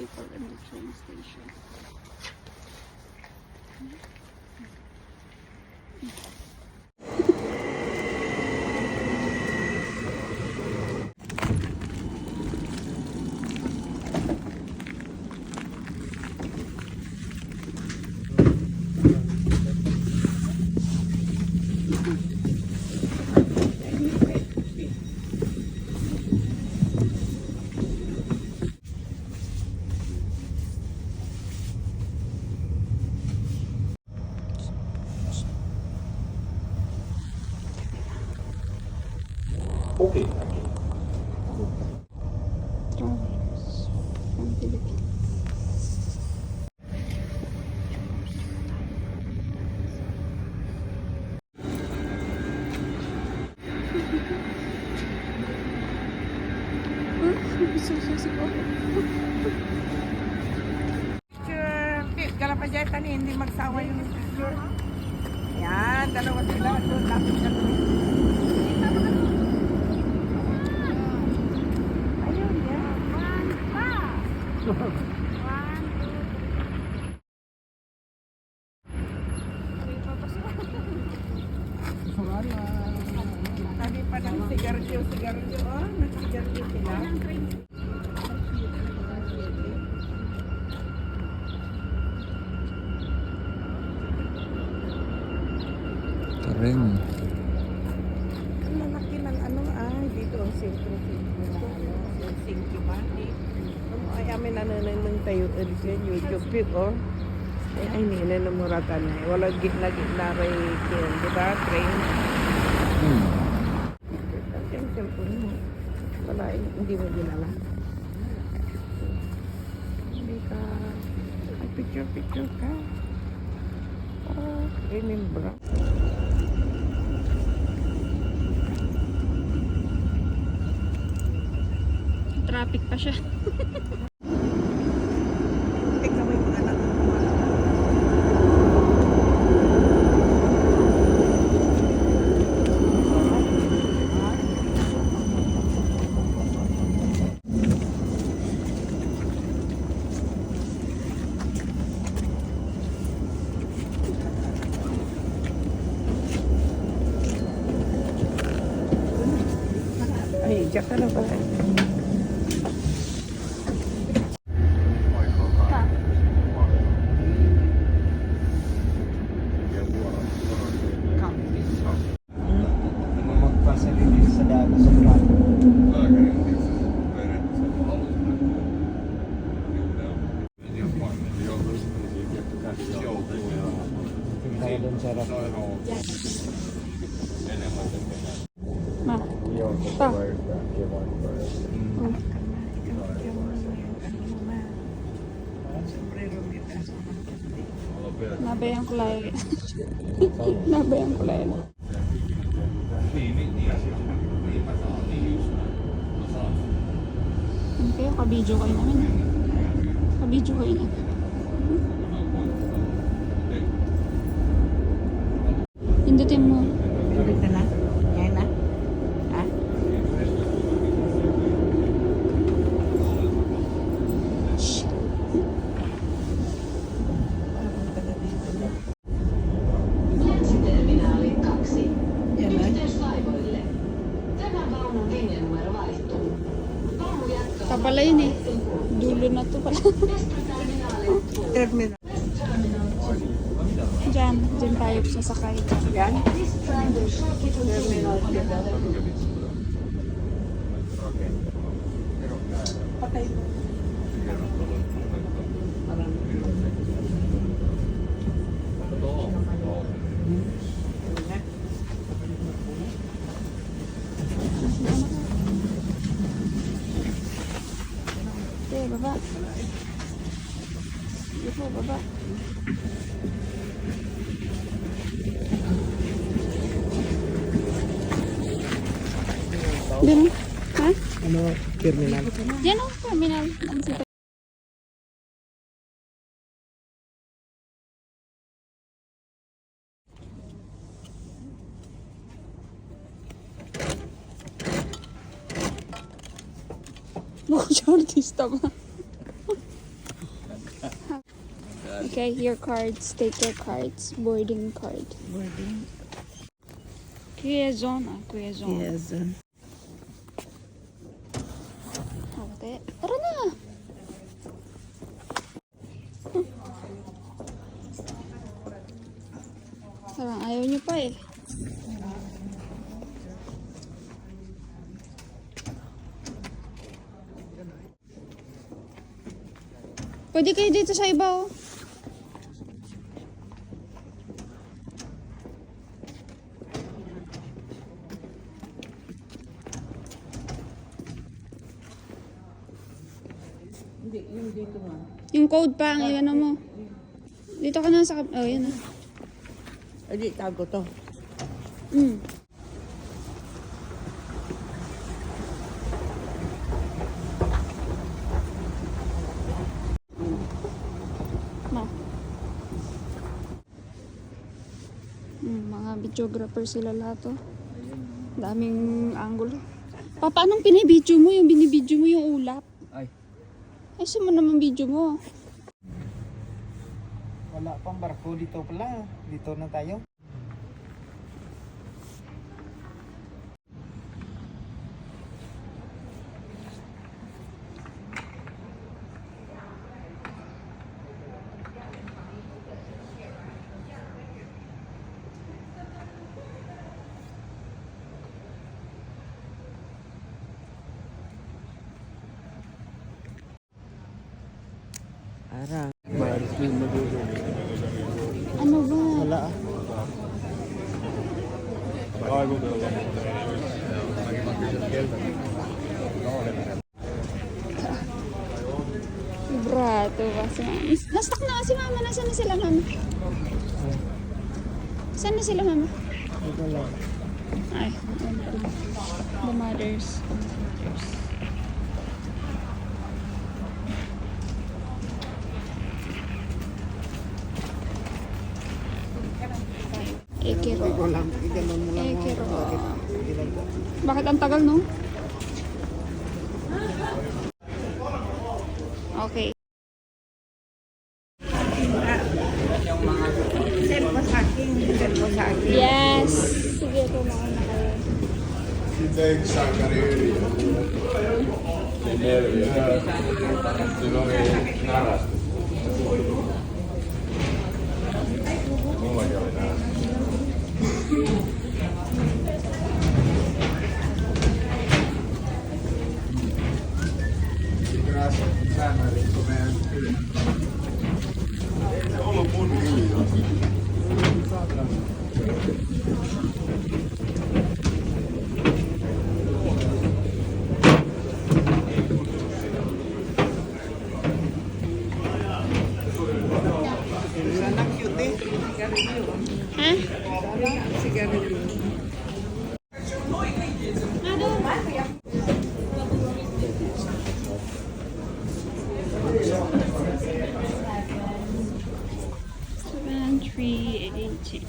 people in the train station. Okay. Travelers from Philippines. Kala pa dyan, tani, hindi magsawa yung picture. Yan, dalawa sila. Doon, lapit na doon. Ayun, yan. Sabi pa ng sigarilyo, oh. Nagsigarilyo sila. Ring. Ang lalaki ng ano, dito ang sentro na ano, Helsinki ba? Ay, amin nananang tayo sa YouTube pic, oh. Ay, nila na muratan na. Wala gitna rin yun, di ba? Train. Ang cellphone mo. Wala, hindi mo dinala. Hindi ka, picture ka. Oh, remember. Traffic pa siya. Tignan mo yung mga anak mo. Ay, diyak ka na ba? Sa dagat sa plato. Kaya doon sa rap. Ma. Pa. Nabayang kulay. Nabayang kulay. Okay, kabidyo kayo namin. Kabidyo kayo na. Pindutin mo. Pindutin na? Yan na? Ha? Shh. Terminaali 2. Yan na? Yhteys laivoille. Tämän vaunun linjanumero vaihtuu. Vaunu jatkaa. Ito pala yun eh. Dulo na to pala. Terminal. Diyan tayo sasakay. Yan? Terminal. Patay mo. Okay, baba. Ito, baba. Diyan. Ha? Ano, terminal? Diyan o, terminal. Ang sito. Mukhang siya artista ba? Okay, your cards. Take your cards. Boarding card. Boarding. Quezon. Quezon. Yes. Okay. Tara na. Parang ayaw niyo pa eh. Pwede kayo dito sa iba oh. Hindi, yung dito nga. Yung code pa ang iyan mo. Dito ka na sa... Oh, yan na. Hindi, tago to. Mm. Ma. Mga videographer sila lahat oh. Daming angulo. Pa, paanong pinibidyo mo? Yung binibidyo mo yung ulap? Ay. Ay, saan mo naman video mo? Wala pang barko dito pala. Dito na tayo. Arang. Ano ba? Wala ah. Brato ba si mama? Na-stuck na si mama. Nasaan na sila mama? Saan na sila mama? Dito lang. Ay, ayun pala. The mothers. Ekiro. Hindi ko lang. Iganon mo lang. Ekiro. Bakit ginagawa? Bakit ang tagal, no? Okay. Send mo sa akin. Send mo sa akin. Yes! Sige po, mauna kayo. Sana cute eh. Ha? Sigarilyo. Three, 18.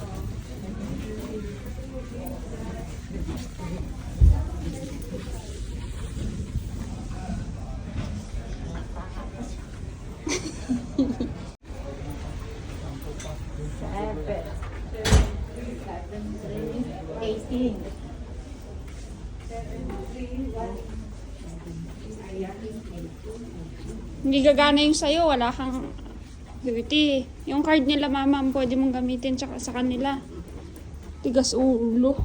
Hindi gagana yung sayo, wala kang duty. Yung card nila mama, ang pwede mong gamitin tsaka sa kanila. Tigas ulo.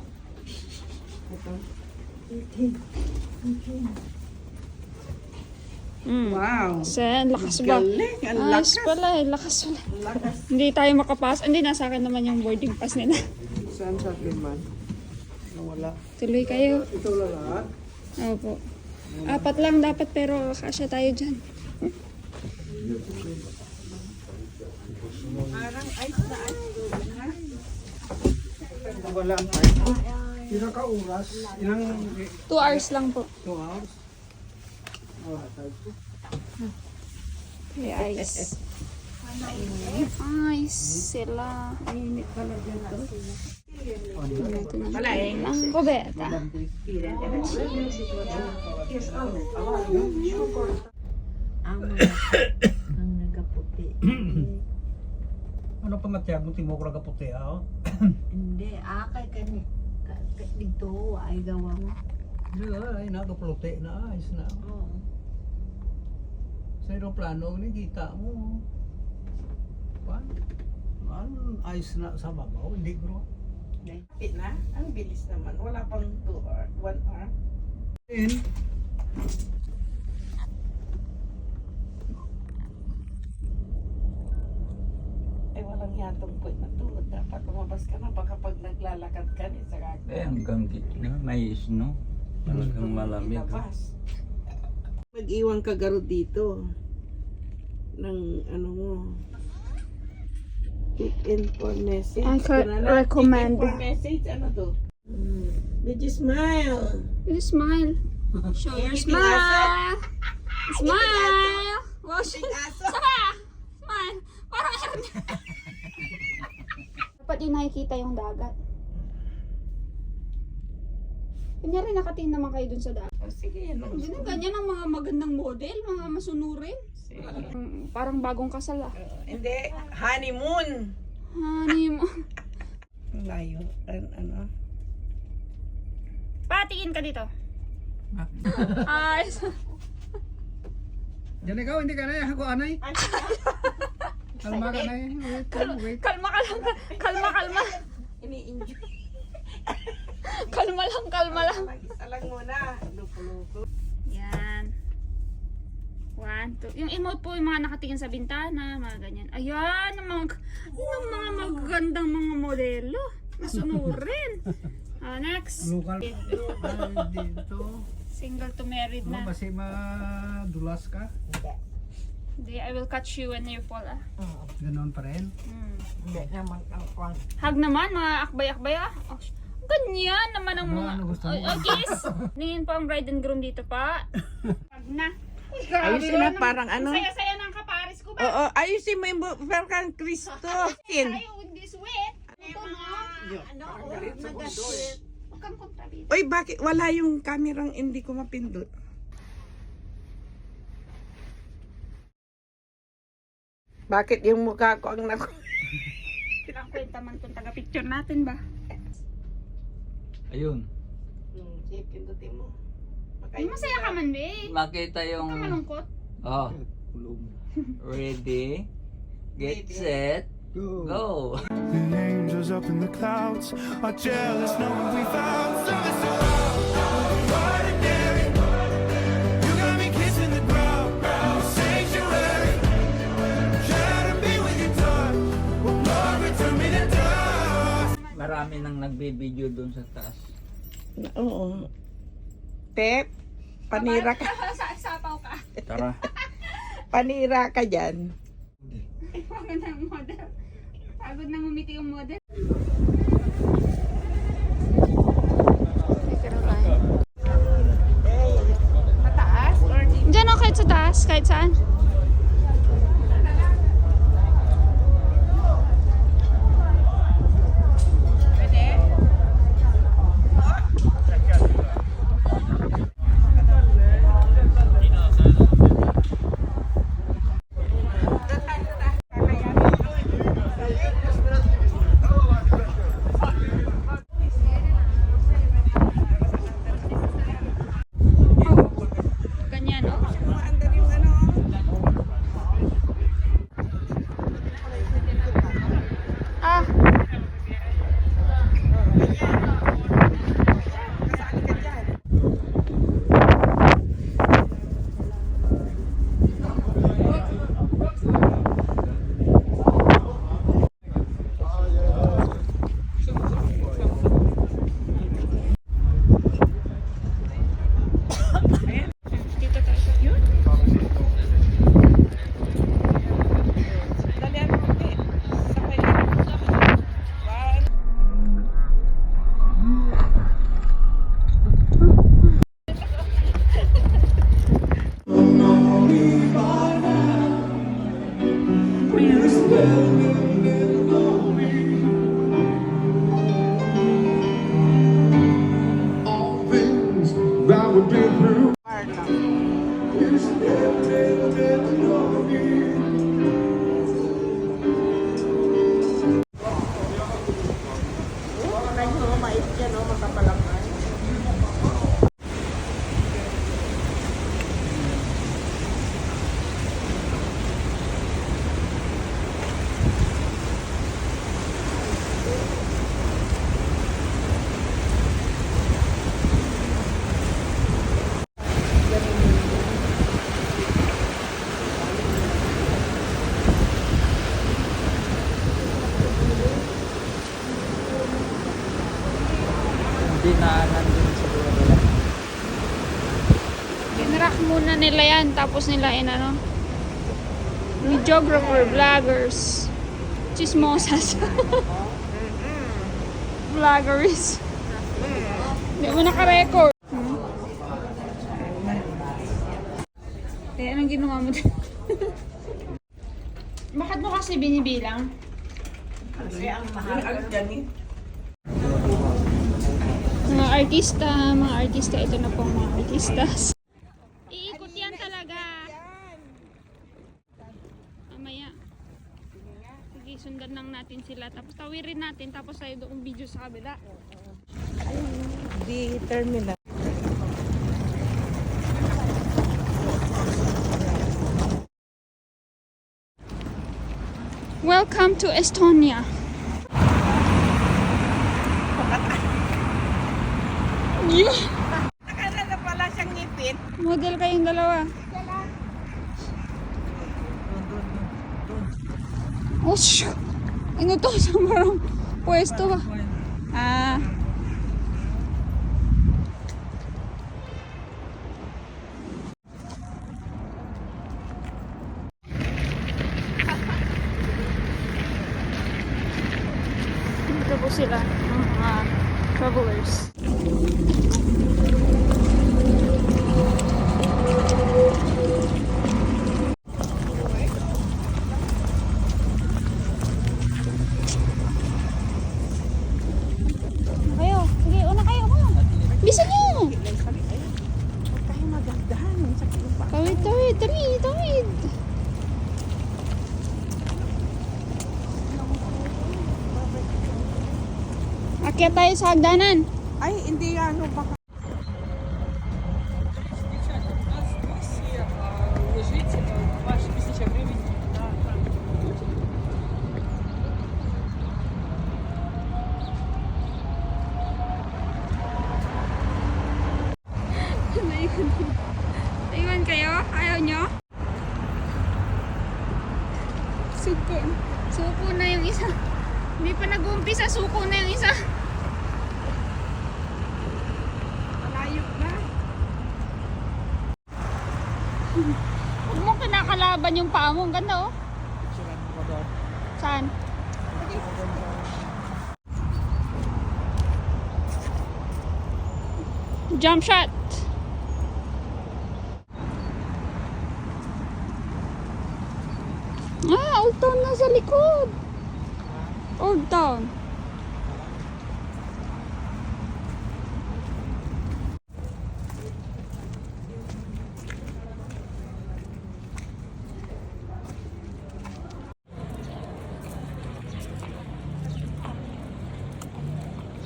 Wow. Sen, lakas ba? Galing, ang Ayos lakas. pala eh, lakas pala. Hindi tayo makapas. Hindi, nasa akin naman yung boarding pass nila. Saan sa akin man? Wala. Tuloy kayo. Ito lahat. Opo. 4 lang dapat pero kasya tayo dyan. Parang ice na ice. Wala ang barko. Ilang ka oras? Ilang 2 hours lang po. 2 hours? Oh, tayo. Okay, ice. Ice sila. Init pala dyan to. Ito na lang. Kubeta. Ang nagaputi. Ano pangatiyag mo timok raga puti ha? Hindi, kay kani dito ay gawa mo. Ay nagapuluti na ayos na. Oo. Sa aeroplano ni kita mo. Ano ayos na sa babaw, hindi bro. Lapit na. Ang bilis naman. Wala pang 2 hour, 1 hour. In. Ay, walang yatong point na tuhod. Dapat lumabas ka na. Baka pag naglalakad ka ni sa kaka. hanggang gitna, may snow. Talagang malamig. Ilabas. Mag-iwan ka garo dito. Ng ano mo. Click in for message. I could recommend. Click in for message. Ano to? Did you smile? You smile. Show your Eating smile. Smile. Wow, aso. Saka. Smile. Parang yun. Dapat yung nakikita yung dagat. Kunyari nakatingin naman kayo dun sa dagat. Oh, sige, yan lang. Ganyan ang mga magandang model, mga masunurin. Parang bagong kasal ah. Hindi, honeymoon. Honeymoon. Ang layo. Ano? Patingin ka dito. Ay. Diyan ikaw, hindi ka na ako anay. Kalma ka na wait. Kalma ka lang. Kalma. Ini-enjoy. Kalma lang. Mag-isa lang muna. Lupo-lupo. Yan. 1, 2. Yung emote po, yung mga nakatingin sa bintana, mga ganyan. Ayan, yung mga magagandang mga modelo. Masunurin. Next. Local. Dito. Single to married Ano na. basi madulas ka? Hindi, I will catch you when you fall ah. Ganoon pa rin. Hindi naman ang kwan. Hug naman, mga akbay-akbay ah. Oh, ganyan naman ang mga... Ano gusto mo? Kiss! Tingin po ang bride and groom dito pa. Hug na. Ayusin na parang ano. Saya-saya ng kaparis ko ba? Oo, ayusin mo yung Velkan Cristo. Sin. Tayo with this wet. Ito na. Mag-sweat. Huwag kang kontrabida. Uy, bakit wala yung kamerang hindi ko mapindot? Bakit yung mukha ko ang naku... Pinangkwenta man itong taga-picture natin ba? Ayun. Pindutin mo. Masaya ka man, be. Makita Huwag yung... ka malungkot. Oh. Ready, get set, go. The angels up in the clouds are jealous knowing we found something so ordinary. You got me kissing the ground, sanctuary. Try to be with your touch, well, glory to me to dust. Marami nang nagbibideo doon sa taas. Oo. Pep, panira ka. Sapaw ka. Tara. Panira ka dyan. Pagod ng model. Pagod na ngumiti yung model. Mataas or di? Diyan o, kahit sa taas, kahit saan. Ganyan o. Maandar yung ano. nila yan, tapos nila ano, videographer, vloggers, chismosas, vloggers. Hindi mo naka-record. Eh, anong ginawa mo din? Bakit mo kasi binibilang? Mga artista, ito na po ang mga artista. Iikot yan talaga. Mamaya. Sige, sundan lang natin sila. Tapos tawirin natin, tapos tayo doon video sa kabila. Di terminal. Welcome to Estonia. Nakala na pala siyang ngipin. Model kayong dalawa. Oh, shoot. Ano to? Sa marang pwesto ba? Ah. Dito po sila, mga travelers. Kayo, sige, una kayo, mga. Bisa nyo! Huwag tayo magagdahan. Sa lupa. Tawid, tawid, tawid, tawid. Akyat tayo sa hagdanan. Ay, hindi ano baka. Iwan kayo? Ayaw nyo? Suko. Suko na yung isa. Hindi pa nag-uumpisa, suko na yung isa. Malayo na. Huwag mo kinakalaban yung paa mo. Ang ganda oh. Saan? Jump shot. Ah, Old Town na sa likod. Old Town.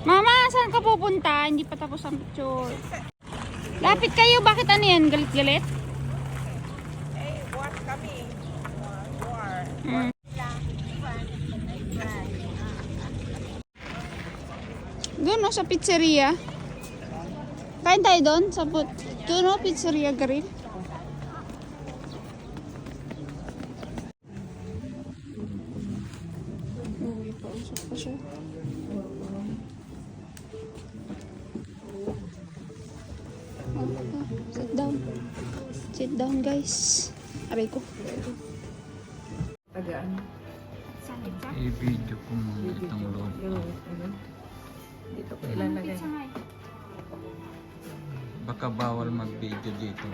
Mama, saan ka pupunta? Hindi pa tapos ang picture. Lapit kayo. Bakit ano yan? Galit-galit? Eh, war kami. War. Mm. Doon no, sa pizzeria. Kain tayo doon. Doon no, pizzeria grill. Uy, pausap pa siya. Sit down. Sit down guys. Aray ko. Tagaan. Sakit ka? I-video ko muna itong loob. Dito ko ilalagay. Baka bawal mag-video dito.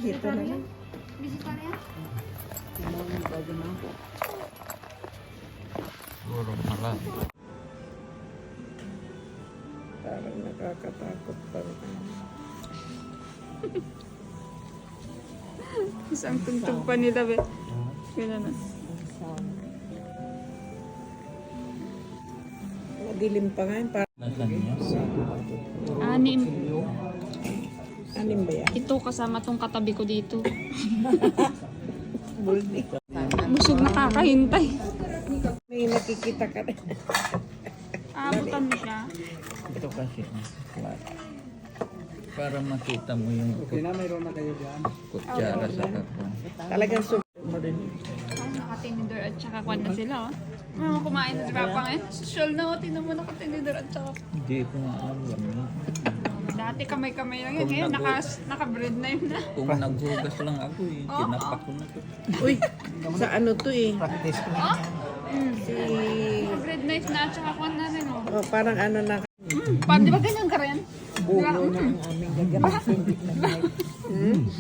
Dito na lang. Vegetarian? Siguro pala. Parang nakakatakot pa rin. Isang tungtong pa nila be. Yun na. Madilim pa nga yun. Nasaan niya? Anim. Anim ba yan? Ito kasama tong katabi ko dito. Buldi. Busog nakakahintay. May nakikita ka rin. Abutan mo siya. Ito kasi. Para makita mo yung Mayroon na kayo dyan. kutsara sa kakao. Talagang super mo rin. Nakatinidor at saka kwan na sila oh. Kumain na si Papa ngayon. Social na, tinan mo nakatinidor at saka. Hindi ko nga alam. Dati kamay-kamay lang yun. Kung Ngayon, nag- naka-bread na yun na. Kung naghugas lang ako eh, tinapak ko na to. Uy, sa ano to eh? Practice ko. Oh? Si... Bread knife na at saka kwan na rin, oh. Oh, parang ano na. Di ba ganyan ka rin? Bulo na ang aming gagamitin.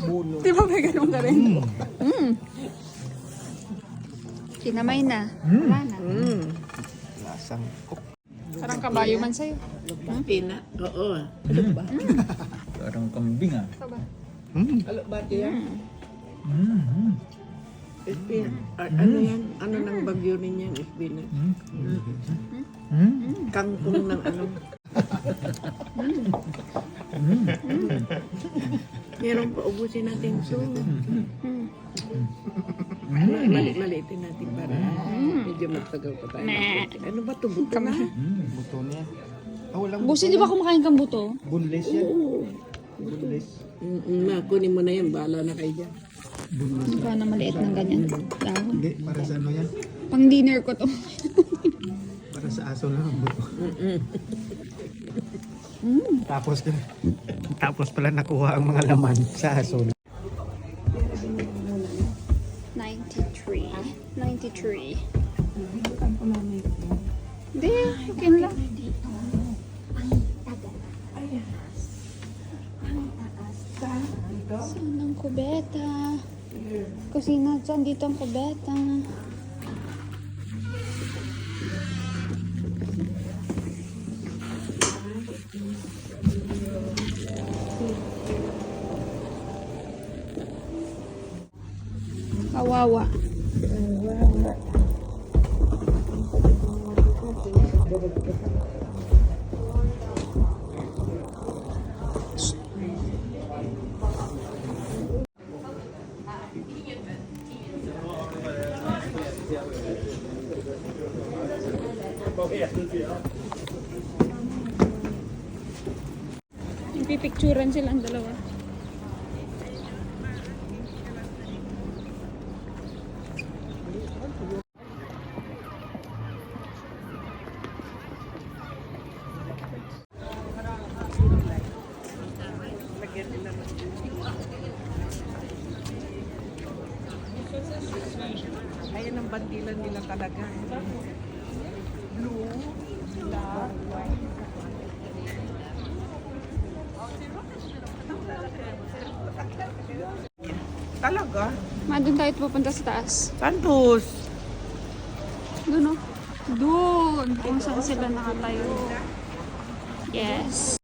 Bulo. Di ba may ganun ka rin? Kinamay na. Wala na. Lasang Parang kabayo man sa'yo. Pina. Oo. Parang kambing ah. Ito ba? Alo ba yan? Ano yan? Ano ng bagyo ninyan? Espina. Kangkong ng ano. Meron pa ubusin natin so. Malitin natin para medyo magtagal pa tayo. Ano ba ito? Buto na? buto niya. Ah, walang Busi, di ba kumakain kang buto? bunless yan. Bunless. Kunin mo na yan. Bahala na kayo dyan. Mukha na maliit ng ganyan. Dahon. Hindi, para sa ano yan? Pang dinner ko to. Para sa aso lang ang buto. Tapos pala nakuha ang mga laman sa aso. 93. 93. Hindi, okay lang. Saan ang kubeta? Kusina dyan, dito ang kubeta. Kawawa. Pipicturan silang dalawa. Ayan ang bandilan nila talaga. Blue, black, white. Talaga? Doon tayo pupunta sa taas. Santos! Doon, oh. Doon. Kung saan sila nakatayo. Yes.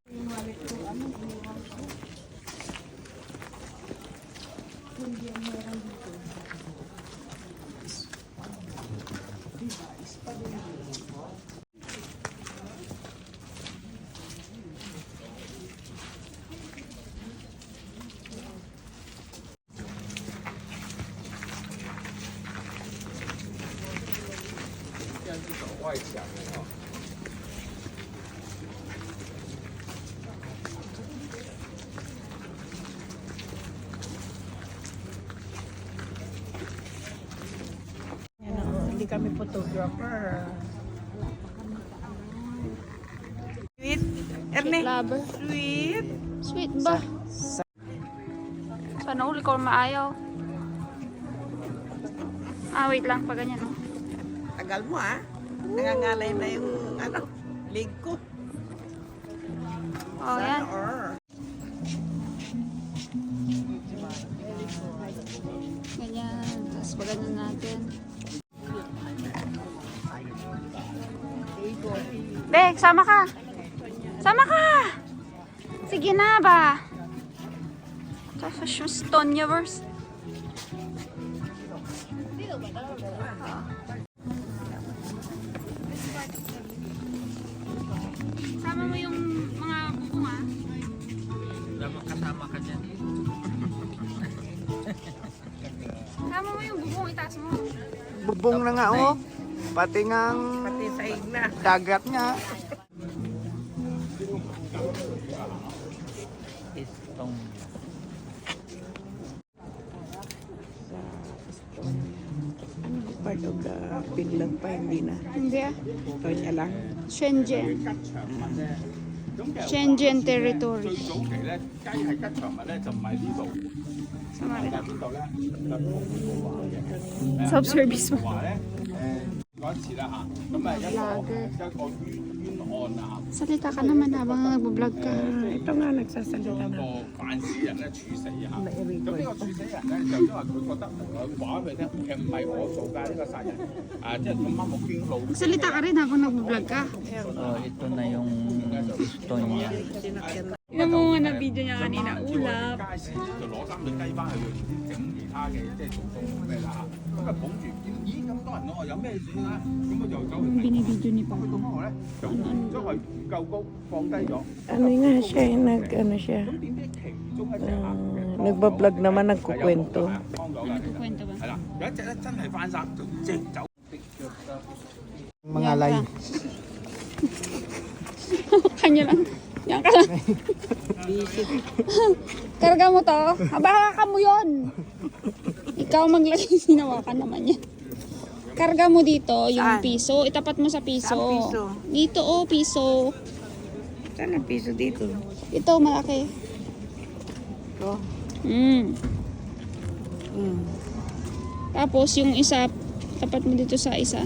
Yan o, hindi kami photographer. Sweet? Erne? Lover. Sweet? Sweet ba? Sana uli ko maayaw. Ah, wait lang. Pa ganyan, oh. Tagal mo ah. Nangangalay na yung ano, leg ko. Oh, yan. Ganyan. Tapos pa ganyan natin. Bek, sama ka. Sama ka. Sige na ba? Tapos yung Stonyverse. Sama mo yung mga bubong ah. Dapat kasama ka dyan. Sama mo yung bubong, itaas mo. Bubong na nga oh. Pati ngang Pati sa igna. dagat nga. Itong Part of the Finland pa, hindi na. Hindi ah. Kanya lang. Shenzhen. Shenzhen territory. 最早期咧，雞係吉祥物咧，就唔係呢度，Sa Manila. 邊度咧？就普華嘅。 Self-service mo. 華咧，嗰一次啦嚇，咁啊一個冤案啊 Salita ka naman habang nagbo-vlog ka. Ito nga, nagsasalita 一 na. 個犯事人咧處死嚇。咁呢個處死人咧，就因為佢覺得話俾佢聽，其實唔係我做㗎呢個殺人，即係咁啱我經路。 Salita ka rin habang nagbo-vlog ka. So, ito na yung gusto niya. Tignan mo nga na video niya kanina, ulap. 街市就攞三隻雞翻去整其他嘅，即係做餸咩啦嚇。咁啊捧住見，咦咁多人喎，有咩事啊？咁我就走去睇。 Binibidyo ni Papa. 咁我咧就將佢夠高放低咗。 Ano nga siya, ano siya. 咁點知其中一隻客 Nagbablog naman, nagkukwento. 幫到嘅， Nagkukwento ba? 係啦，有一隻咧真係翻生，就直走。 Mga alay. Kanya lang. Yan ka lang. Karga mo to. Aba, ka mo yun. Ikaw maglagay, sinawakan naman yan. Karga mo dito yung piso. Itapat mo sa piso. Saan piso? Dito oh, piso. Saan ang piso dito? Ito, malaki. Ito. Tapos yung isa, tapat mo dito sa isa.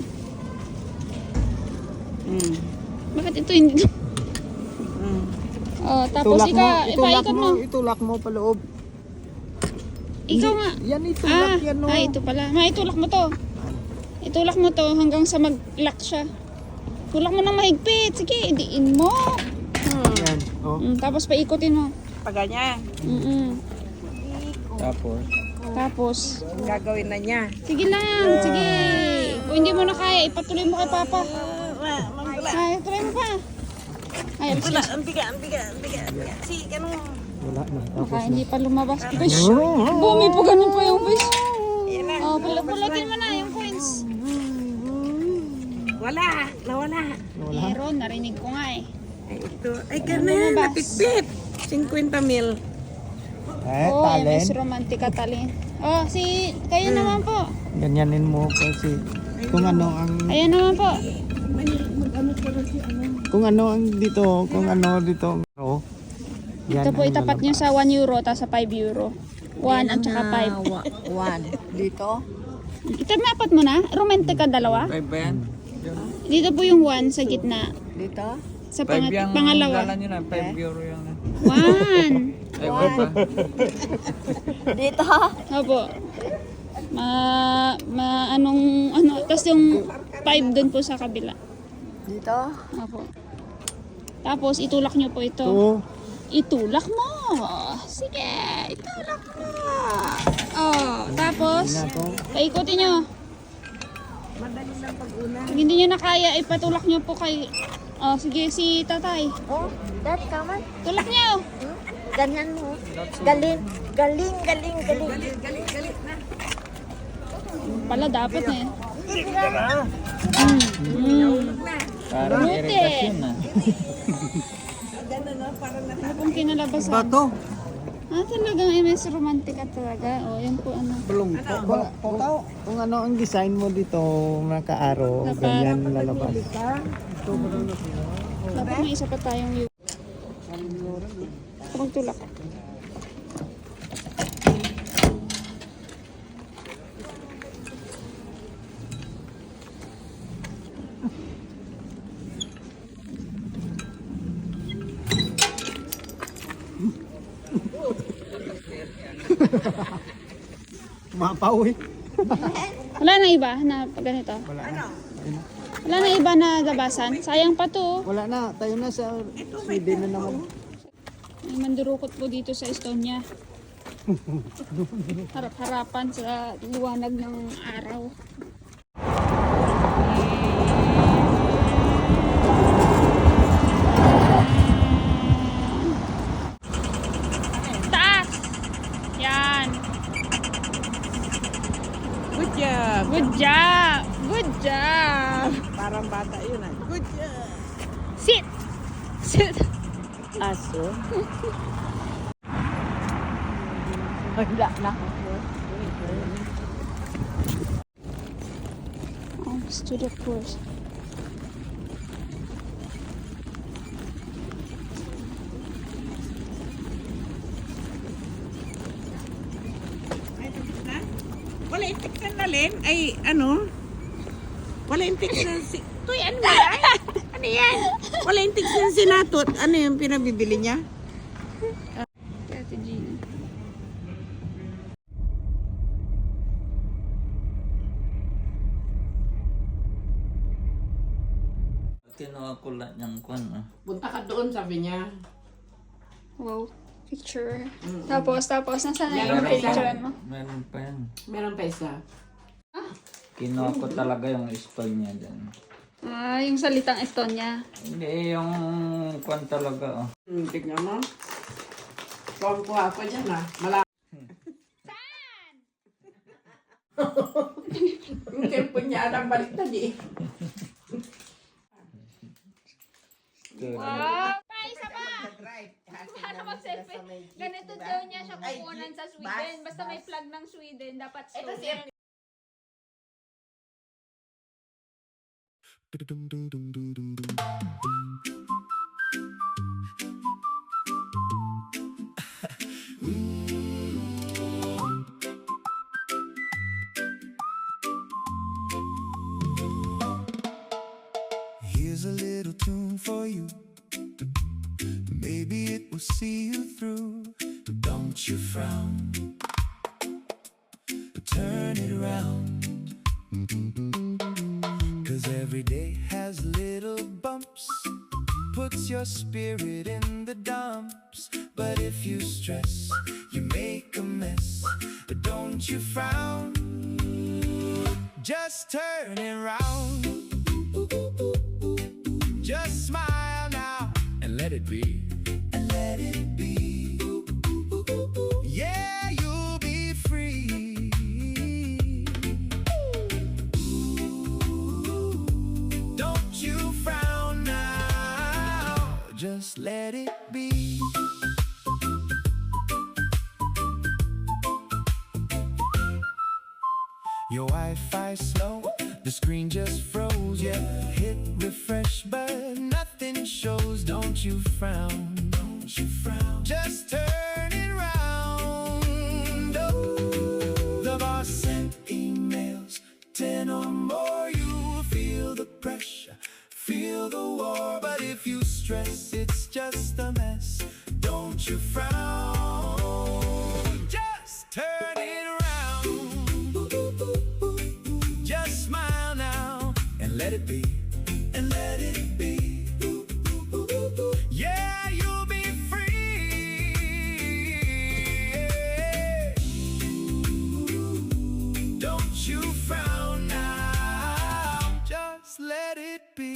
Bakit ito hindi? Oh, tapos ipaikot mo. Itulak mo pa loob. Ikaw nga. Yan itulak yan no. Ito pala. Itulak mo to. Itulak mo to hanggang sa mag-lock siya. Tulak mo ng mahigpit. Sige, idiin mo. Yan. Oh. Tapos paikutin mo. Pag ganyan, Tapos, gagawin na niya. Sige lang. Sige. Kung hindi mo na kaya, ipatuloy mo kay Papa. Ay, tuloy mo pa. Ay, alis na. Ang biga. Si, ganun. Wala na. Baka hindi pa lumabas. Bish. Bumi po ganun pa yung bish. Oh, pulutin mo na yung coins. Nawala. Meron, narinig ko nga eh. Ay, ito. Ay, ganun. Napitpit. 50 mil. Oh, Miss Romantica Talin. Oh, kayo naman po. Ganyanin mo kasi kung ano ang Ayan naman po. kung ano dito. Oh. Yan Ito po ang itapat nyo sa 1 euro tapos sa 5 euro. 1 at saka 5. 1. Dito? Itamapat mo na. Romantica dalawa. 5 ba yan? Dito po yung 1 sa gitna. Dito? Sa 5 yung pangalawa. dala nyo na, 5 euro yung 1. Ay, wag ba? Dito? Opo. Tapos yung 5 dun po sa kabila. Dito? Opo. Tapos itulak nyo po ito. Oh. Itulak mo. Sige, itulak mo. Oh, tapos paikutin nyo. Madali lang pag-una. Pag hindi nyo na kaya, ipatulak nyo po kay... Oh, sige, si tatay. Oh, Dad, come on. Tulak nyo. Ganyan mo. Galing na. Pala dapat na eh. Parang Buti. irritasyon na. Ano pong kinalabasan? Bato. Talagang MS Romantica talaga. O, yan po ano. Bulong kung ano ang design mo dito, nakaaro, ganyan lalabas. Dapat may isa pa tayong view. Magtulak. Mapawi. Wala na iba na pag ganito? Wala na. Wala na iba na labasan? Sayang pa to. Wala na, tayo na sa Sweden na naman. May mandurukot po dito sa Estonia. Harap-harapan sa liwanag ng araw. Taas! Yan. Good job. Good job! Good job! Parang bata yun ah. Good job. Sit! Sit! Aso. Wala na. Student course. Ay, tapos na? Wala yung tiksan na Len. Ay, ano? Wala yung tiksan si... Tuy, ano yan? Ano yan? Wala yung tiksan si Natot. Ano yung pinabibili niya? Ate Gina. Kinuha ko lang yung kwan. Punta ka doon, sabi niya. Wow. Picture. Tapos, nasaan na Meron yung pa isa. picture mo? Meron pa yan. Meron pa isa. Kinuha ko talaga yung stone niya dyan. Ah, yung salitang Estonia. Hindi, yung kwan talaga. Tignan mo. Kuha pa dyan Saan? Yung cellphone niya, alam baliktad eh. Wow! Pa, isa pa! Paano mag-selfie? Ganito daw niya siya kukunan sa Sweden. Basta may flag ng Sweden, dapat Sweden. Here's a little tune for you. Maybe it will see you through. Don't you frown. Turn it around. 'Cause every day has little bumps. Puts your spirit in the dumps. But if you stress, you make a mess. But don't you frown. Just turn it around. Just smile now and let it be. And let it be. Yeah, you'll be free. Don't you frown now. Just let it be. Your Wi-Fi slow, the screen just froze. Yeah, hit refresh, but nothing shows. Don't you frown, don't you frown. Just turn it around. Oh, the boss sent emails, 10 or more. You feel the pressure, feel the war. But if you stress, it's just a mess. Don't you frown. Just turn it around. Just smile now and let it be, and let it be. Yeah, you'll be free. Don't you frown now, just let it be.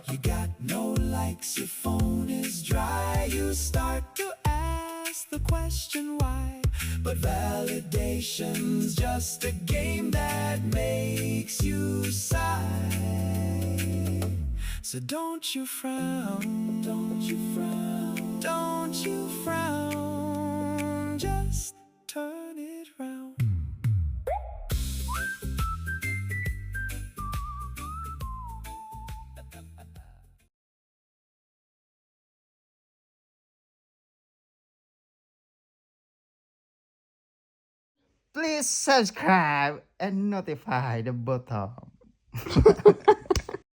You got no likes, your phone is dry. You start to ask the question why. But validation's just a game that makes you sigh. So don't you frown, don't you frown, don't you frown. Just turn it round. Please subscribe and notify the button.